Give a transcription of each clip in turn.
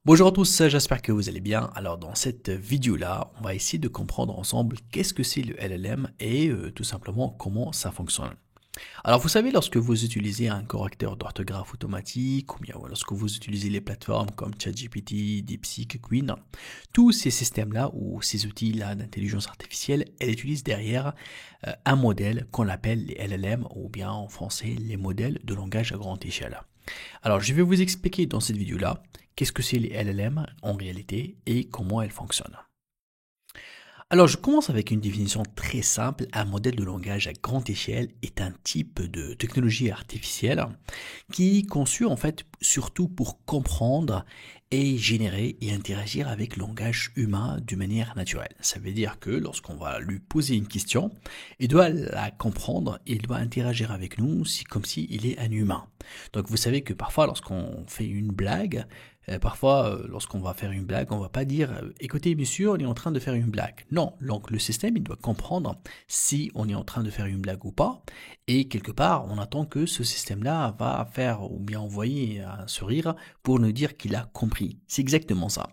Bonjour à tous, j'espère que vous allez bien. Alors dans cette vidéo-là, on va essayer de comprendre ensemble qu'est-ce que c'est le LLM et tout simplement comment ça fonctionne. Alors vous savez, lorsque vous utilisez un correcteur d'orthographe automatique ou bien lorsque vous utilisez les plateformes comme ChatGPT, DeepSeek, Queen, tous ces systèmes-là ou ces outils-là d'intelligence artificielle, elles utilisent derrière un modèle qu'on appelle les LLM ou bien en français les modèles de langage à grande échelle. Alors, je vais vous expliquer dans cette vidéo-là qu'est-ce que c'est les LLM en réalité et comment elles fonctionnent. Alors, je commence avec une définition très simple. Un modèle de langage à grande échelle est un type de technologie artificielle qui est conçu en fait surtout pour comprendre et générer et interagir avec le langage humain d'une manière naturelle. Ça veut dire que lorsqu'on va lui poser une question, il doit la comprendre et il doit interagir avec nous comme s'il est un humain. Donc vous savez que parfois lorsqu'on fait une blague, lorsqu'on va faire une blague, on va pas dire écoutez monsieur, on est en train de faire une blague. Non, donc le système il doit comprendre si on est en train de faire une blague ou pas. Et quelque part, on attend que ce système-là va faire ou bien envoyer un sourire pour nous dire qu'il a compris. C'est exactement ça.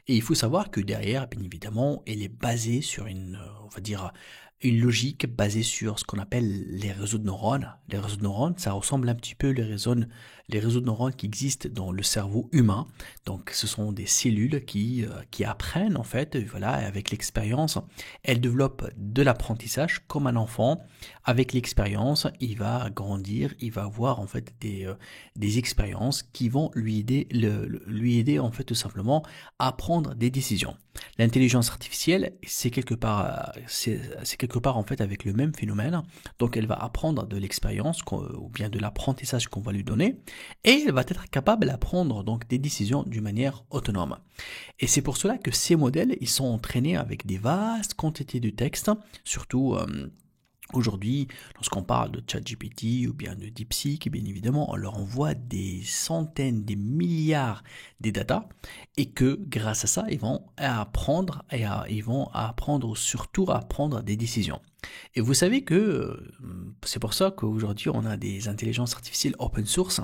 Et il faut savoir que derrière, bien évidemment, elle est basée sur on va dire, une logique basée sur ce qu'on appelle les réseaux de neurones. Les réseaux de neurones, ça ressemble un petit peu les réseaux de neurones qui existent dans le cerveau humain. Donc, ce sont des cellules qui apprennent en fait, voilà, avec l'expérience, elles développent de l'apprentissage comme un enfant. Avec l'expérience, il va grandir, il va avoir en fait des expériences qui vont lui aider en fait tout simplement à prendre des décisions. L'intelligence artificielle, c'est quelque part en fait avec le même phénomène. Donc elle va apprendre de l'expérience ou bien de l'apprentissage qu'on va lui donner et elle va être capable d'apprendre donc des décisions d'une manière autonome. Et c'est pour cela que ces modèles, ils sont entraînés avec des vastes quantités de textes, surtout aujourd'hui, lorsqu'on parle de ChatGPT ou bien de DeepSeek, bien évidemment, on leur envoie des centaines, des milliards de data et que grâce à ça, ils vont apprendre ils vont apprendre surtout à prendre des décisions. Et vous savez que c'est pour ça qu'aujourd'hui, on a des intelligences artificielles open source.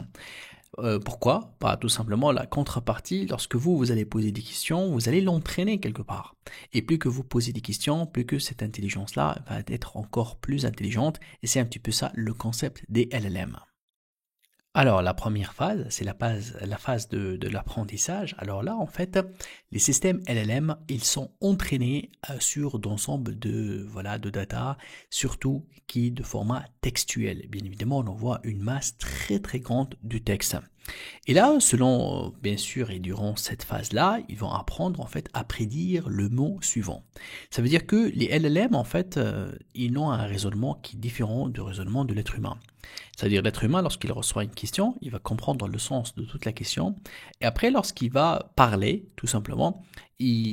Pourquoi? Bah, tout simplement, la contrepartie, lorsque vous allez poser des questions, vous allez l'entraîner quelque part. Et plus que vous posez des questions, plus que cette intelligence-là va être encore plus intelligente. Et c'est un petit peu ça le concept des LLM. Alors, la première phase, c'est la phase de l'apprentissage. Alors là, en fait, les systèmes LLM, ils sont entraînés sur d'ensemble voilà, de data, surtout qui de format textuel. Bien évidemment, on envoie une masse très très grande de texte. Et là, selon, bien sûr, et durant cette phase-là, ils vont apprendre en fait à prédire le mot suivant. Ça veut dire que les LLM, en fait, ils ont un raisonnement qui est différent du raisonnement de l'être humain. C'est-à-dire l'être humain, lorsqu'il reçoit une question, il va comprendre le sens de toute la question. Et après, lorsqu'il va parler, tout simplement,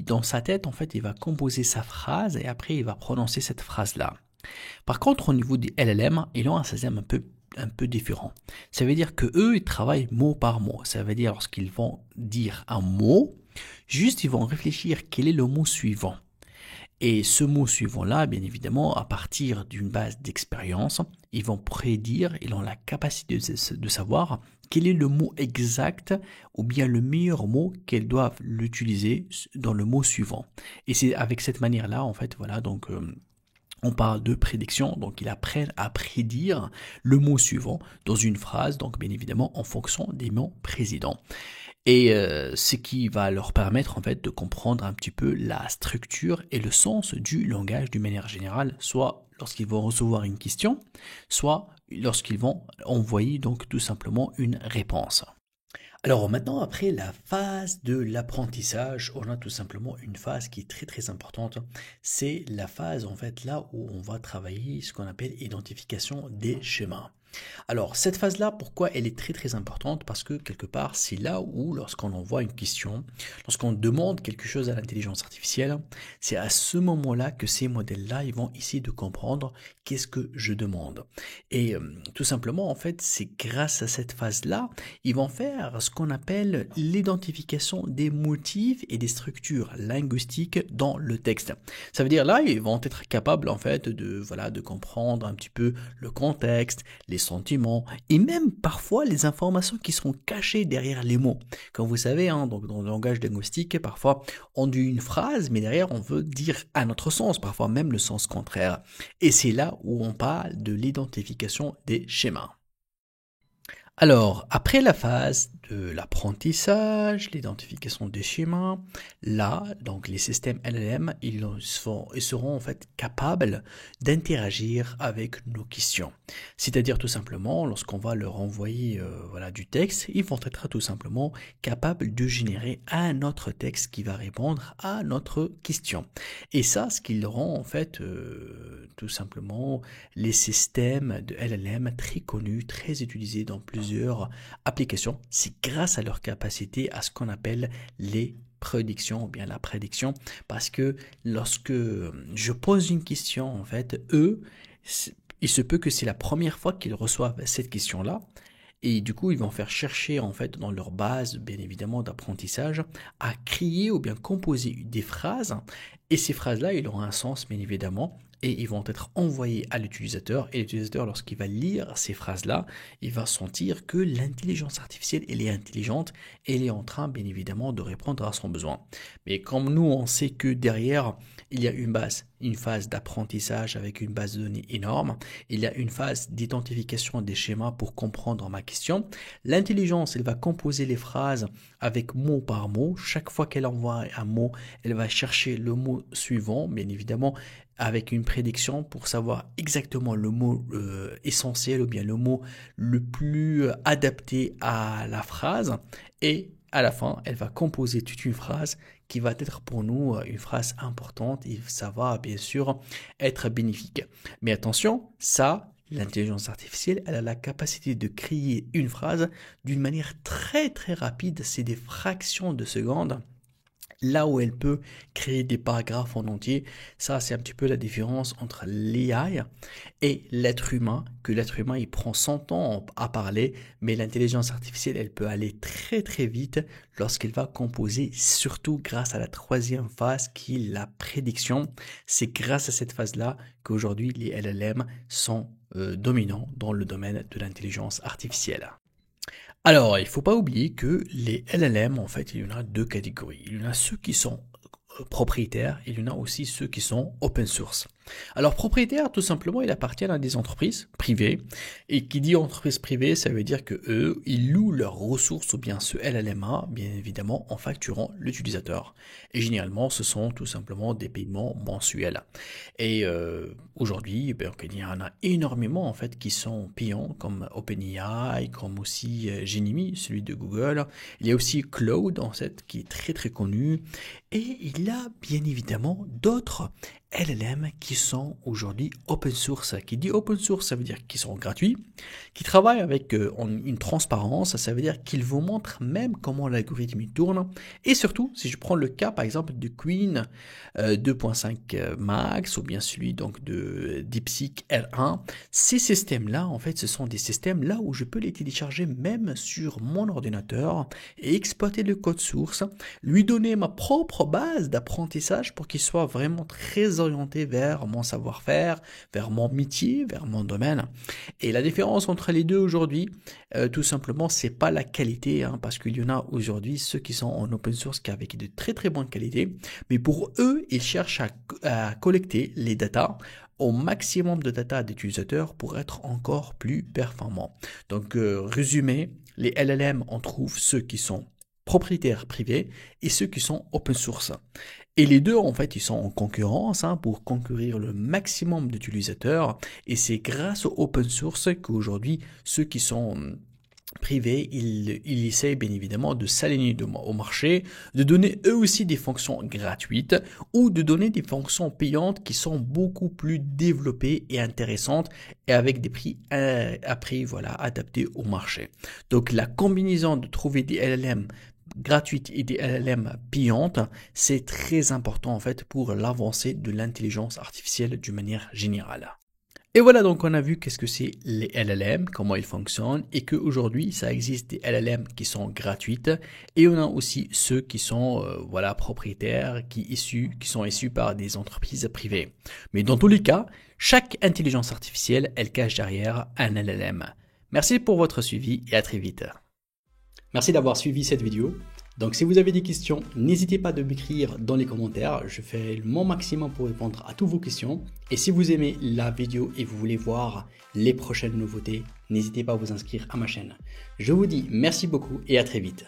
dans sa tête, en fait, il va composer sa phrase et après, il va prononcer cette phrase-là. Par contre, au niveau des LLM, ils ont un système un peu différent. Ça veut dire que eux, ils travaillent mot par mot. Ça veut dire lorsqu'ils vont dire un mot, juste ils vont réfléchir quel est le mot suivant. Et ce mot suivant-là, bien évidemment, à partir d'une base d'expérience, ils vont prédire, ils ont la capacité de savoir quel est le mot exact ou bien le meilleur mot qu'elles doivent l'utiliser dans le mot suivant. Et c'est avec cette manière-là, en fait, voilà, donc on parle de prédiction, donc ils apprennent à prédire le mot suivant dans une phrase, donc bien évidemment en fonction des mots précédents. Et ce qui va leur permettre en fait de comprendre un petit peu la structure et le sens du langage d'une manière générale, soit lorsqu'ils vont recevoir une question, soit lorsqu'ils vont envoyer donc tout simplement une réponse. Alors maintenant, après la phase de l'apprentissage, on a tout simplement une phase qui est très très importante. C'est la phase en fait là où on va travailler ce qu'on appelle identification des schémas. Alors, cette phase-là, pourquoi elle est très très importante? Parce que quelque part, c'est là où, lorsqu'on envoie une question, lorsqu'on demande quelque chose à l'intelligence artificielle, c'est à ce moment-là que ces modèles-là, ils vont essayer de comprendre qu'est-ce que je demande. Et tout simplement, en fait, c'est grâce à cette phase-là, ils vont faire ce qu'on appelle l'identification des motifs et des structures linguistiques dans le texte. Ça veut dire là, ils vont être capables, en fait, voilà, de comprendre un petit peu le contexte, les sentiments et même parfois les informations qui sont cachées derrière les mots. Comme vous savez, hein, donc dans le langage linguistique, parfois on dit une phrase, mais derrière on veut dire un autre sens, parfois même le sens contraire. Et c'est là où on parle de l'identification des schémas. Alors, après la phase de l'apprentissage, l'identification des schémas, là, donc les systèmes LLM, ils seront en fait capables d'interagir avec nos questions. C'est-à-dire tout simplement, lorsqu'on va leur envoyer voilà, du texte, ils vont être tout simplement capables de générer un autre texte qui va répondre à notre question. Et ça, ce qui rend en fait tout simplement les systèmes de LLM très connus, très utilisés dans plusieurs applications, c'est grâce à leur capacité à ce qu'on appelle les prédictions ou bien la prédiction, parce que lorsque je pose une question, en fait, il se peut que c'est la première fois qu'ils reçoivent cette question-là, et du coup, ils vont faire chercher en fait dans leur base, bien évidemment, d'apprentissage, à créer ou bien composer des phrases. Et ces phrases-là, ils auront un sens, bien évidemment, et ils vont être envoyés à l'utilisateur. Et l'utilisateur, lorsqu'il va lire ces phrases-là, il va sentir que l'intelligence artificielle, elle est intelligente, et elle est en train, bien évidemment, de répondre à son besoin. Mais comme nous, on sait que derrière, il y a une phase d'apprentissage avec une base de données énorme. Il y a une phase d'identification des schémas pour comprendre ma question. L'intelligence, elle va composer les phrases avec mot par mot. Chaque fois qu'elle envoie un mot, elle va chercher le mot suivant, bien évidemment, avec une prédiction pour savoir exactement le mot essentiel ou bien le mot le plus adapté à la phrase. Et à la fin, elle va composer toute une phrase qui va être pour nous une phrase importante et ça va bien sûr être bénéfique. Mais attention, ça, l'intelligence artificielle, elle a la capacité de créer une phrase d'une manière très très rapide, c'est des fractions de secondes. Là où elle peut créer des paragraphes en entier, ça c'est un petit peu la différence entre l'AI et l'être humain, que l'être humain il prend son temps à parler, mais l'intelligence artificielle elle peut aller très très vite lorsqu'elle va composer, surtout grâce à la troisième phase qui est la prédiction. C'est grâce à cette phase-là qu'aujourd'hui les LLM sont dominants dans le domaine de l'intelligence artificielle. Alors, il ne faut pas oublier que les LLM, en fait, il y en a deux catégories. Il y en a ceux qui sont propriétaires et il y en a aussi ceux qui sont open source. Alors propriétaire, tout simplement, il appartient à des entreprises privées. Et qui dit entreprise privée, ça veut dire que eux, ils louent leurs ressources ou bien ce LLMA, bien évidemment, en facturant l'utilisateur. Et généralement, ce sont tout simplement des paiements mensuels. Et aujourd'hui, ben, il y en a énormément en fait qui sont payants, comme OpenAI, comme aussi Gemini, celui de Google. Il y a aussi Claude, en fait, qui est très très connu. Et il y a bien évidemment d'autres LLM qui sont aujourd'hui open source. Qui dit open source, ça veut dire qu'ils sont gratuits, qui travaillent avec une transparence, ça veut dire qu'ils vous montrent même comment l'algorithme tourne. Et surtout, si je prends le cas par exemple de Queen 2.5 Max ou bien celui donc de DeepSeek R1, ces systèmes-là, en fait, ce sont des systèmes là où je peux les télécharger même sur mon ordinateur et exploiter le code source, lui donner ma propre base d'apprentissage pour qu'il soit vraiment très orienté vers mon savoir-faire, vers mon métier, vers mon domaine. Et la différence entre les deux aujourd'hui, tout simplement, c'est pas la qualité, hein, parce qu'il y en a aujourd'hui ceux qui sont en open source qui avec de très très bonne qualité, mais pour eux, ils cherchent à collecter les datas au maximum de data d'utilisateurs pour être encore plus performants. Donc, résumé, les LLM, on trouve ceux qui sont propriétaires privés et ceux qui sont open source. Et les deux, en fait, ils sont en concurrence pour concourir le maximum d'utilisateurs. Et c'est grâce au open source qu'aujourd'hui, ceux qui sont privés, ils essayent bien évidemment de s'aligner au marché, de donner eux aussi des fonctions gratuites ou de donner des fonctions payantes qui sont beaucoup plus développées et intéressantes et avec des prix voilà, adaptés au marché. Donc la combinaison de trouver des LLM gratuites et des LLM payantes, c'est très important en fait pour l'avancée de l'intelligence artificielle d'une manière générale. Et voilà, donc on a vu qu'est-ce que c'est les LLM, comment ils fonctionnent, et qu'aujourd'hui ça existe des LLM qui sont gratuites, et on a aussi ceux qui sont voilà, propriétaires, qui sont issus par des entreprises privées. Mais dans tous les cas, chaque intelligence artificielle, elle cache derrière un LLM. Merci pour votre suivi et à très vite. Merci d'avoir suivi cette vidéo. Donc si vous avez des questions, n'hésitez pas de m'écrire dans les commentaires. Je fais mon maximum pour répondre à toutes vos questions. Et si vous aimez la vidéo et vous voulez voir les prochaines nouveautés, n'hésitez pas à vous inscrire à ma chaîne. Je vous dis merci beaucoup et à très vite.